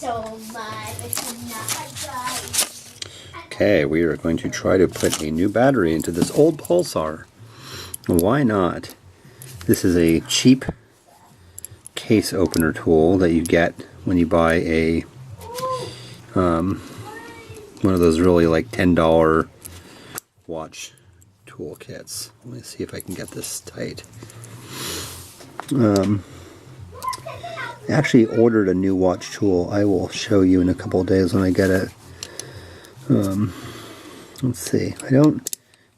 so much. It's not guys. Okay, we are going to try to put a new battery into this old Pulsar. Why not? This is a cheap case opener tool that you get when you buy a one of those really like $10 watch tool kits. Let me see if I can get this tight. I actually ordered a new watch tool. I will show you in a couple of days when I get it. Let's see. I don't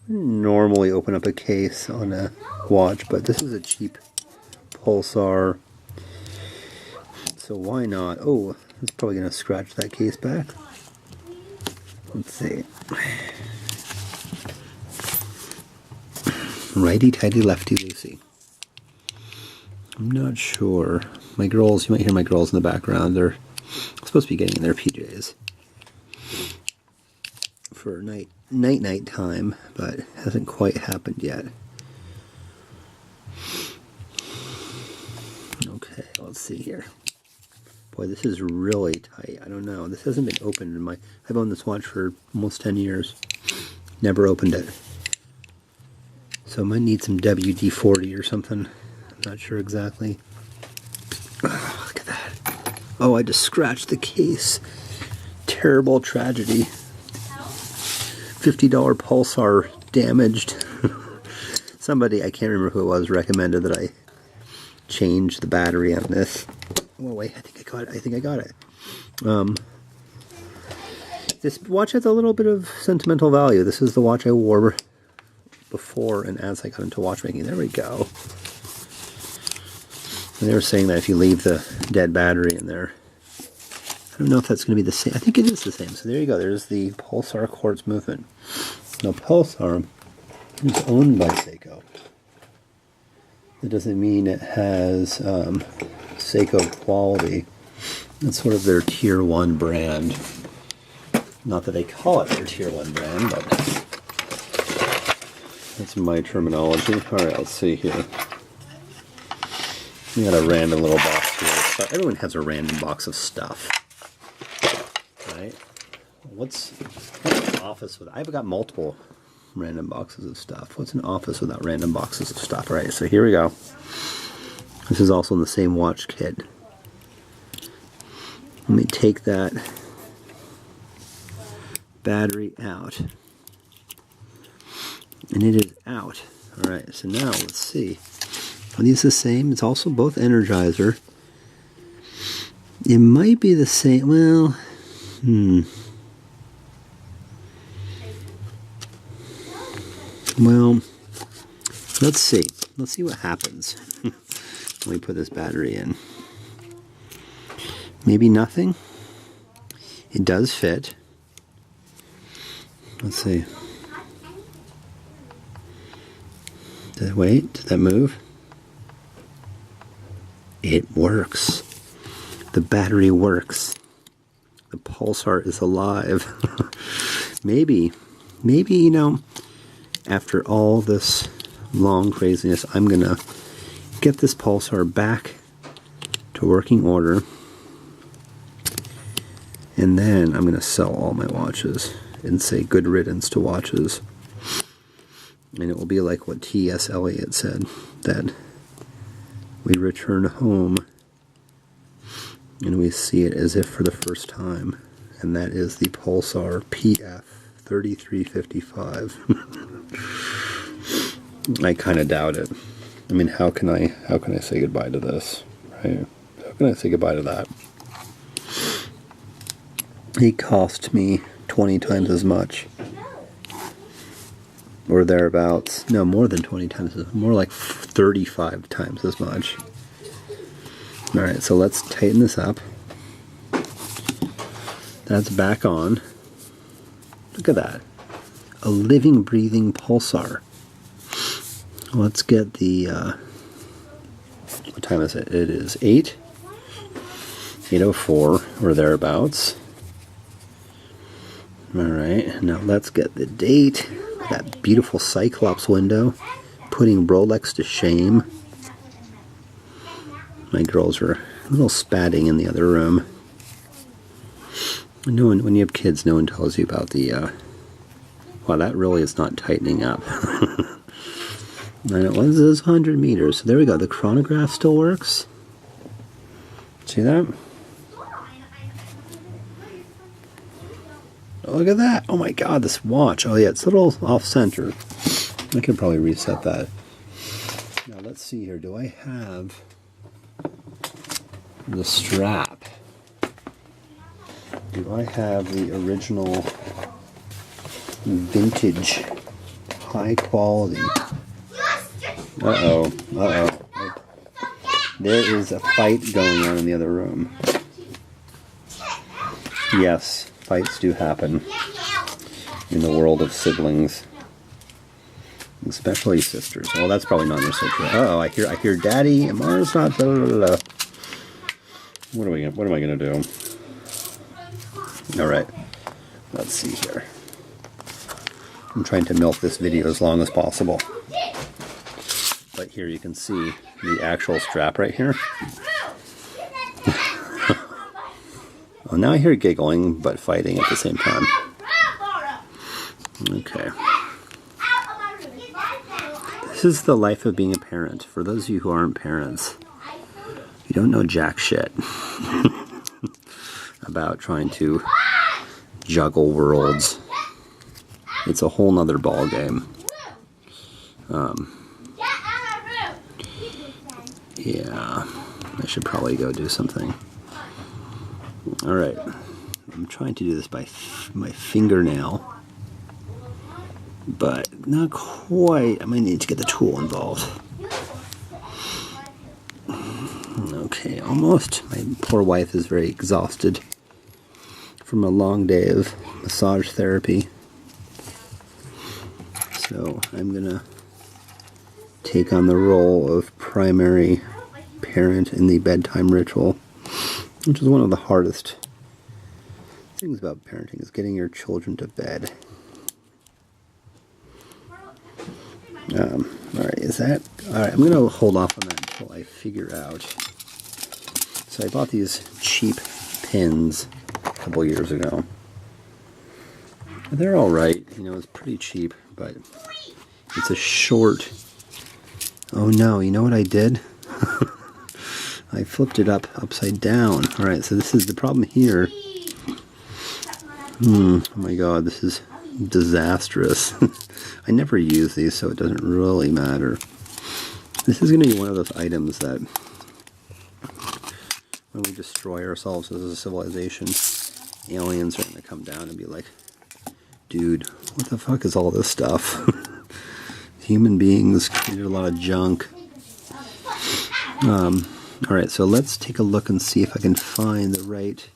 normally open up a case on a watch, but this is a cheap Pulsar, so why not? Oh, it's probably going to scratch that case back. Let's see. Righty tighty, lefty loosey. I'm not sure. My girls, you might hear my girls in the background. They're supposed to be getting in their PJs for night time, but hasn't quite happened yet. Okay, let's see here. Boy, this is really tight. I don't know. This hasn't been opened in I've owned this watch for almost 10 years. Never opened it. So I might need some WD-40 or something. I'm not sure exactly. Oh, look at that. Oh, I just scratched the case. Terrible tragedy. $50 Pulsar damaged. Somebody, I can't remember who it was, recommended that I change the battery on this. Oh wait, I think I got it. This watch has a little bit of sentimental value. This is the watch I wore before and as I got into watchmaking. There we go. And they were saying that if you leave the dead battery in there, I don't know if that's going to be the same. I think it is the same. So there you go. There's the Pulsar quartz movement. Now Pulsar is owned by Seiko. That doesn't mean it has Seiko quality. That's sort of their tier 1 brand. Not that they call it their tier 1 brand, but that's my terminology. Alright, let's see here. We got a random little box here. So everyone has a random box of stuff. Right? What's an office with... I've got multiple random boxes of stuff. What's an office without random boxes of stuff? Alright, so here we go. This is also in the same watch kit. Let me take that battery out. And it is out. Alright, so now let's see. Are these the same? It's also both Energizer. It might be the same. Well, Well, let's see. Let's see what happens when we put this battery in. Maybe nothing. It does fit. Let's see. Wait, did that move? It works. The battery works. The Pulsar is alive. Maybe, you know, after all this long craziness, I'm gonna get this Pulsar back to working order, and then I'm gonna sell all my watches and say good riddance to watches. And it will be like what T.S. Eliot said, that we return home and we see it as if for the first time, and that is the Pulsar PF 3355. I kind of doubt it. I mean, how can I say goodbye to this, right? How can I say goodbye to that? It cost me 20 times as much, or thereabouts. No, more than 20 times, more like 35 times as much. Alright, so let's tighten this up. That's back on. Look at that. A living, breathing Pulsar. Let's get the, what time is it? It is 8:04 or thereabouts. Alright, now let's get the date. That beautiful Cyclops window, putting Rolex to shame. My girls are a little spatting in the other room. No one, when you have kids, no one tells you about the, wow, that really is not tightening up. And it was 100 meters. So there we go. The chronograph still works. See that? Oh, look at that. Oh my god, this watch. Oh yeah, it's a little off-center. I could probably reset that. Now let's see here. Do I have the strap? Do I have the original vintage high quality? Uh-oh. Uh-oh. There is a fight going on in the other room. Yes, fights do happen in the world of siblings. Especially sisters. Well, that's probably not their sister. Uh-oh, I hear Daddy and Mars not blah, blah, blah. What am I gonna do? Alright. Let's see here. I'm trying to milk this video as long as possible. But here you can see the actual strap right here. Well, now I hear giggling, but fighting at the same time. Okay. This is the life of being a parent. For those of you who aren't parents, you don't know jack shit about trying to juggle worlds. It's a whole nother ball game. Yeah, I should probably go do something. Alright, I'm trying to do this by my fingernail, but not quite. I might need to get the tool involved. Okay, almost. My poor wife is very exhausted from a long day of massage therapy. So I'm gonna take on the role of primary parent in the bedtime ritual, which is one of the hardest things about parenting, is getting your children to bed. Alright, is that... Alright, I'm going to hold off on that until I figure out. So I bought these cheap pins a couple years ago. They're alright, you know, it's pretty cheap, but it's a short... Oh no, you know what I did? I flipped it upside down. Alright, so this is the problem here. Oh my god, this is disastrous. I never use these, so it doesn't really matter. This is going to be one of those items that when we destroy ourselves as a civilization, aliens are going to come down and be like, dude, what the fuck is all this stuff? Human beings created a lot of junk. Alright, so let's take a look and see if I can find the right...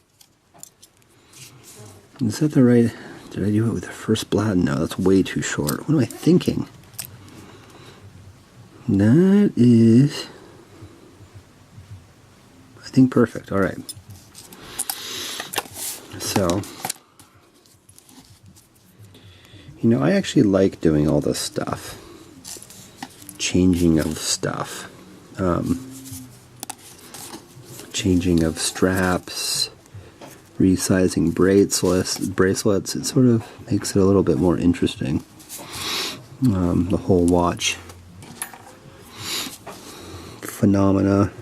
Is that the right... Did I do it with the first blad? No, that's way too short. What am I thinking? That is... I think perfect. Alright. So... You know, I actually like doing all this stuff. Changing of stuff. Changing of straps. Resizing bracelets, it sort of makes it a little bit more interesting. The whole watch phenomena.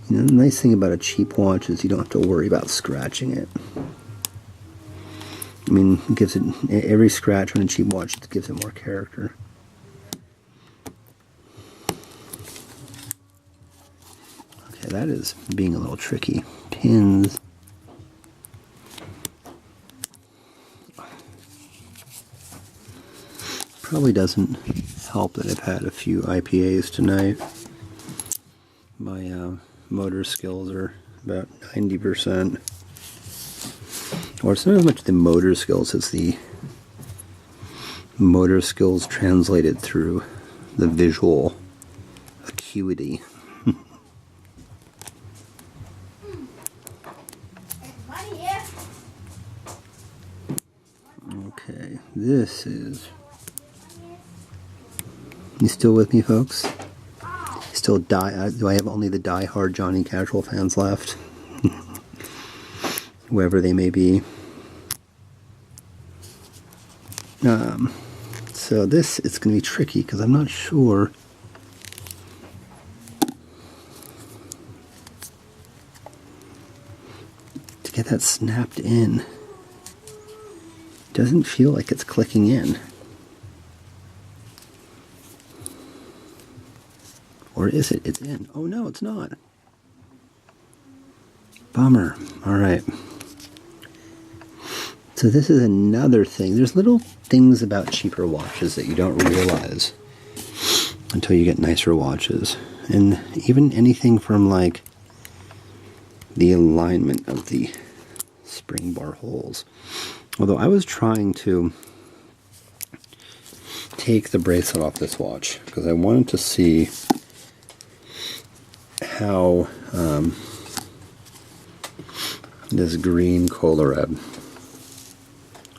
You know, the nice thing about a cheap watch is you don't have to worry about scratching it. I mean, it gives it, every scratch on a cheap watch gives it more character. Okay, that is being a little tricky. Pins. Probably doesn't help that I've had a few IPAs tonight. My motor skills are about 90%. Or it's not as much the motor skills as the motor skills translated through the visual acuity. Okay, this is... You still with me, folks? Still do I have only the die-hard Johnny Casual fans left? whoever they may be. So this, it's going to be tricky because I'm not sure to get that snapped in. Doesn't feel like it's clicking in. Or is it? It's in. Oh no, it's not. Bummer. Alright. So this is another thing. There's little things about cheaper watches that you don't realize until you get nicer watches. And even anything from like the alignment of the spring bar holes. Although I was trying to take the bracelet off this watch because I wanted to see how this green cola red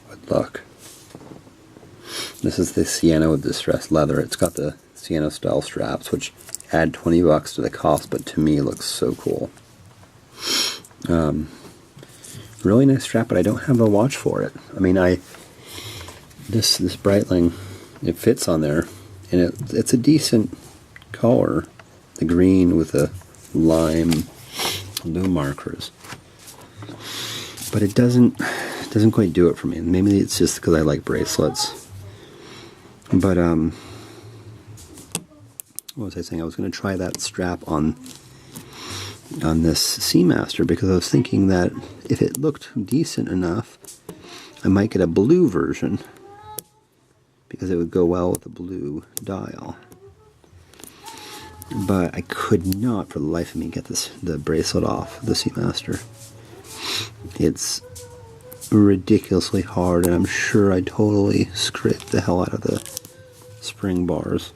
would look. This is the Sienna with distressed leather. It's got the Sienna style straps, which add $20 to the cost, but to me it looks so cool. Really nice strap, but I don't have a watch for it. I mean, this Breitling, it fits on there, and it's a decent color, the green with the lime blue markers. But it doesn't quite do it for me. Maybe it's just because I like bracelets. But what was I saying? I was going to try that strap on this Seamaster because I was thinking that if it looked decent enough, I might get a blue version because it would go well with the blue dial. But I could not for the life of me get the bracelet off the Seamaster. It's ridiculously hard, and I'm sure I totally scraped the hell out of the spring bars.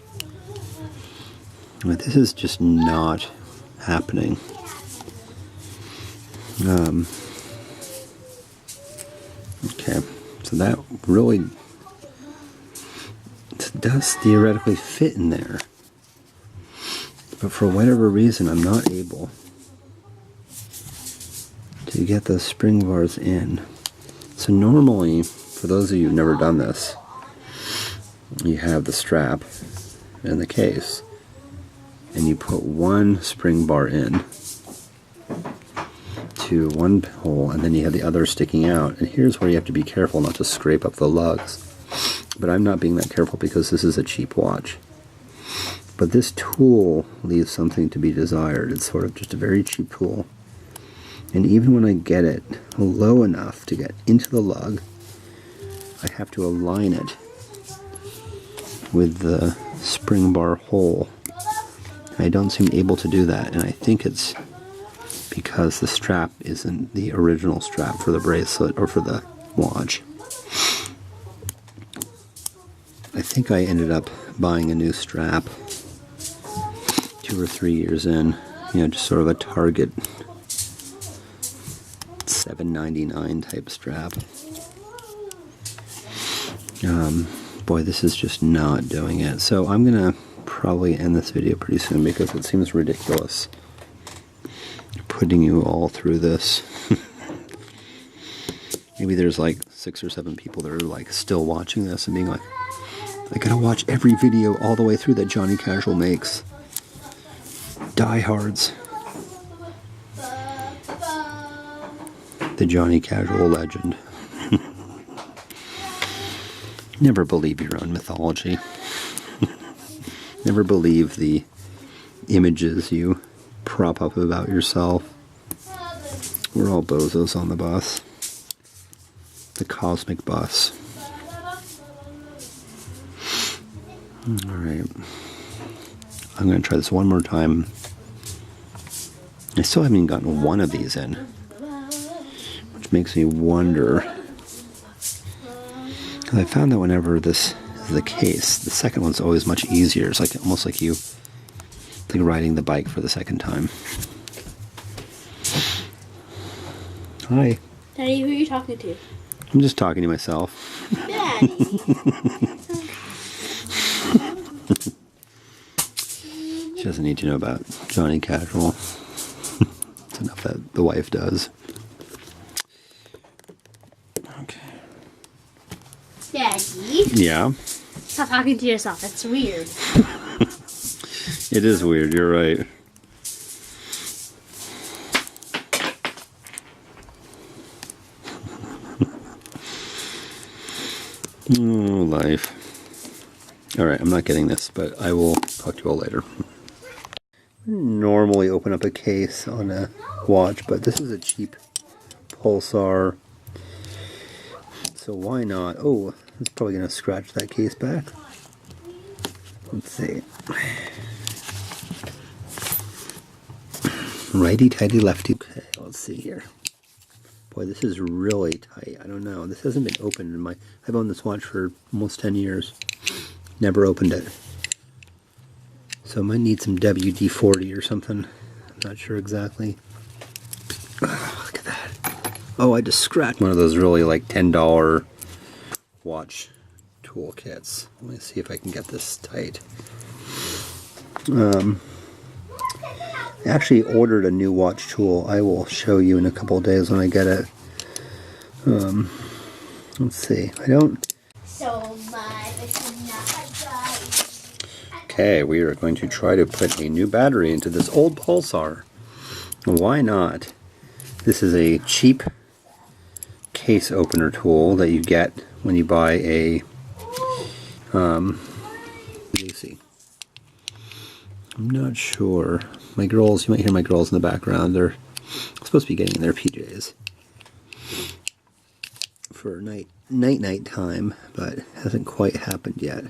But this is just not happening. Okay, so that really does theoretically fit in there. But for whatever reason, I'm not able to get those spring bars in. So normally, for those of you who've never done this, you have the strap and the case, and you put one spring bar in to one hole, and then you have the other sticking out. And here's where you have to be careful not to scrape up the lugs. But I'm not being that careful because this is a cheap watch. But this tool leaves something to be desired. It's sort of just a very cheap tool. And even when I get it low enough to get into the lug, I have to align it with the spring bar hole. I don't seem able to do that, and I think it's because the strap isn't the original strap for the bracelet or for the watch. I think I ended up buying a new strap 2 or 3 years in, just sort of a Target $7.99 type strap. Boy, this is just not doing it. So I'm gonna probably end this video pretty soon because it seems ridiculous putting you all through this. Maybe there's like 6 or 7 people that are like still watching this and being like, I gotta watch every video all the way through that Johnny Casual makes. Diehards. The Johnny Casual legend. Never believe your own mythology. Never believe the images you prop up about yourself. We're all bozos on the bus. The cosmic bus. Alright. I'm going to try this one more time. I still haven't even gotten one of these in, which makes me wonder. Because I found that whenever this is the case, the second one's always much easier. It's like almost like riding the bike for the second time. Hi. Daddy, who are you talking to? I'm just talking to myself. Daddy. She doesn't need to know about Johnny Casual. It's enough that the wife does. Mikey. Yeah. Stop talking to yourself. That's weird. It is weird, you're right. Oh, life. Alright, I'm not getting this, but I will talk to you all later. Normally open up a case on a watch, but this is a cheap Pulsar, so why not? Oh, it's probably going to scratch that case back. Let's see. Righty tighty lefty. Okay, let's see here. Boy, this is really tight. I don't know. This hasn't been opened in my... I've owned this watch for almost 10 years. Never opened it. So I might need some WD-40 or something. I'm not sure exactly. Oh, look at that. Oh, I just scratched one of those really like $10 watch tool kits. Let me see if I can get this tight. I actually ordered a new watch tool. I will show you in a couple of days when I get it. Let's see. I don't... Okay, we are going to try to put a new battery into this old Pulsar. Why not? This is a cheap case opener tool that you get when you buy a Lucy. I'm not sure. My girls, you might hear my girls in the background. They're supposed to be getting in their PJs for night time, but it hasn't quite happened yet.